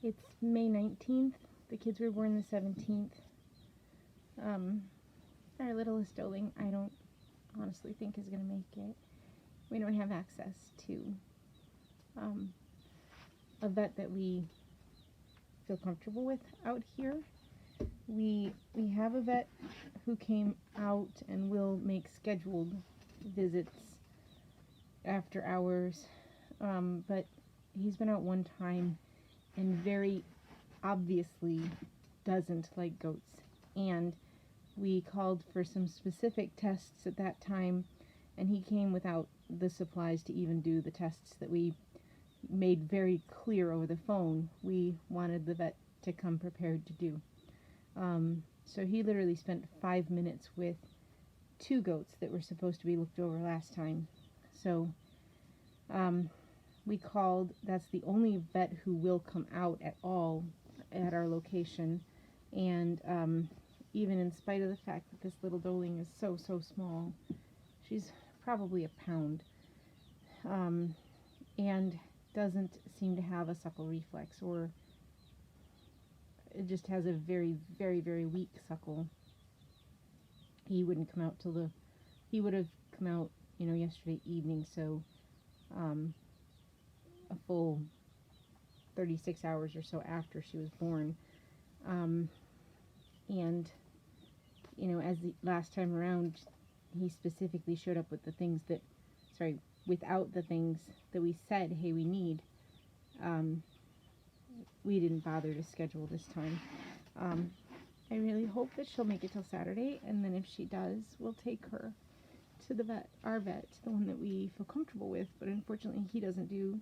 It's May 19th. The kids were born the 17th. Our littlest darling, I don't honestly think is going to make it. We don't have access to a vet that we feel comfortable with out here. We have a vet who came out and will make scheduled visits after hours, but he's been out one time and very obviously doesn't like goats. And we called for some specific tests at that time, and he came without the supplies to even do the tests that we made very clear over the phone we wanted the vet to come prepared to do. So he literally spent 5 minutes with 2 goats that were supposed to be looked over last time. So we called. That's the only vet who will come out at all at our location. And even in spite of the fact that this little doeling is so small, she's probably a pound, and doesn't seem to have a suckle reflex, or it just has a very weak suckle. He wouldn't come out till he would have come out, yesterday evening, so a full 36 hours or so after she was born. And as the last time around, he specifically showed up with without the things that we said, hey, we need. We didn't bother to schedule this time. I really hope that she'll make it till Saturday, and then if she does, we'll take her to the vet, our vet, the one that we feel comfortable with, but unfortunately he doesn't do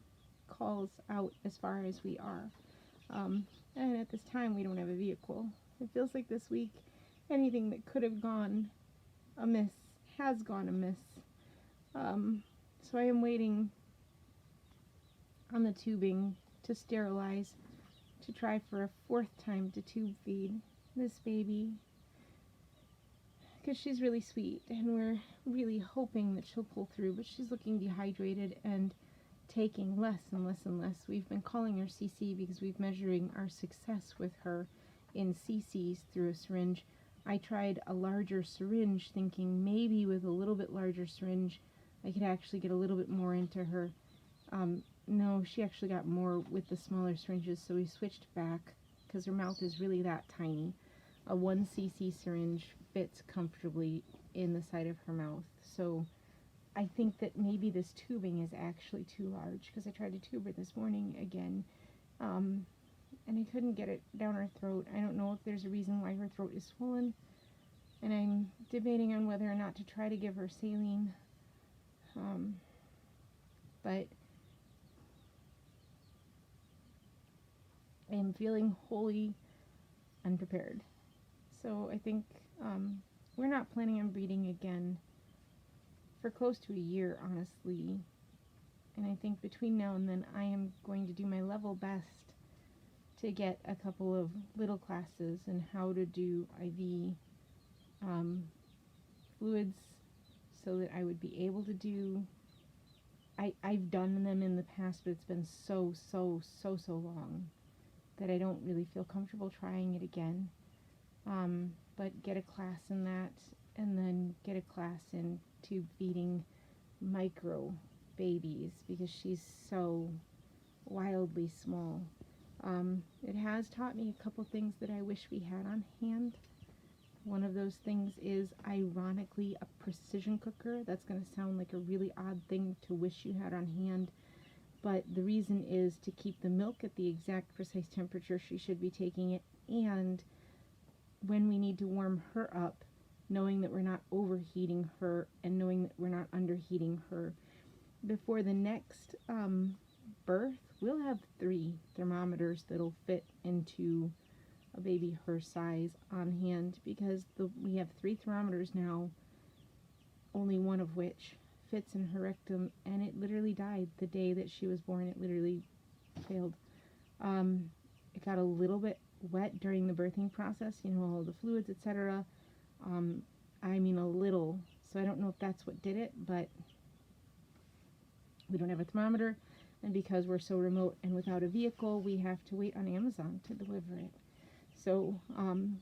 calls out as far as we are. And at this time, we don't have a vehicle. It feels like this week, anything that could have gone amiss has gone amiss. So I am waiting on the tubing to sterilize, to try for a 4th time to tube feed this baby, because she's really sweet and we're really hoping that she'll pull through, but she's looking dehydrated and taking less and less and less. We've been calling her CC because we've measuring our success with her in CCs through a syringe. I tried a larger syringe thinking maybe with a little bit larger syringe I could actually get a little bit more into her. No, she actually got more with the smaller syringes, so we switched back because her mouth is really that tiny. A 1 cc syringe fits comfortably in the side of her mouth, so I think that maybe this tubing is actually too large, because I tried to tube her this morning again, and I couldn't get it down her throat. I don't know if there's a reason why her throat is swollen, and I'm debating on whether or not to try to give her saline, but I am feeling wholly unprepared. So I think we're not planning on breeding again for close to a year, honestly. And I think between now and then I am going to do my level best to get a couple of little classes in how to do IV fluids, so that I would be able to do, I've done them in the past, but it's been so long that I don't really feel comfortable trying it again. But get a class in that, and then get a class in tube feeding micro babies, because she's so wildly small. It has taught me a couple things that I wish we had on hand. One of those things is, ironically, a precision cooker. That's going to sound like a really odd thing to wish you had on hand, but the reason is to keep the milk at the exact precise temperature she should be taking it, and when we need to warm her up, knowing that we're not overheating her and knowing that we're not underheating her. Before the next birth, we'll have 3 thermometers that'll fit into a baby her size on hand, because we have 3 thermometers now, only one of which fits in her rectum, and it literally died the day that she was born. It literally failed. It got a little bit wet during the birthing process, all the fluids, etc. I mean a little, so I don't know if that's what did it, but we don't have a thermometer. And because we're so remote and without a vehicle, we have to wait on Amazon to deliver it. So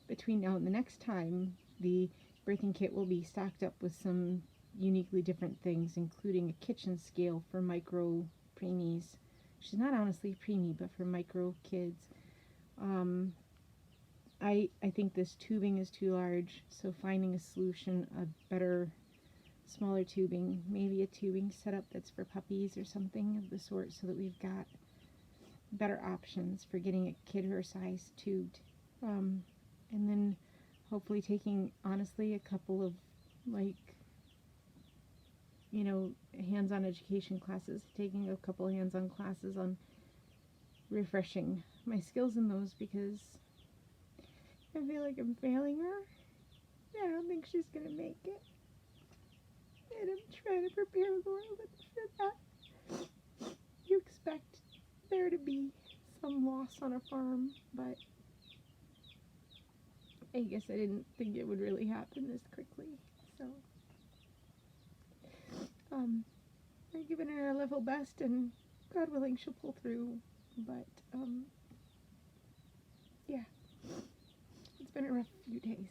between now and the next time, the birthing kit will be stocked up with some uniquely different things, including a kitchen scale for micro preemies. She's not honestly preemie, but for micro kids. I think this tubing is too large, so finding a solution, a better, smaller tubing, maybe a tubing setup that's for puppies or something of the sort, so that we've got better options for getting a kid her size tubed. And then hopefully taking, honestly, a couple of, like, you know, hands-on education classes, taking a couple hands-on classes on refreshing my skills in those, because I feel like I'm failing her. I don't think she's gonna make it. And I'm trying to prepare Laura for that. You expect there to be some loss on a farm, but I guess I didn't think it would really happen this quickly. So, I've given her a level best, and God willing, she'll pull through. But, yeah, it's been a rough few days.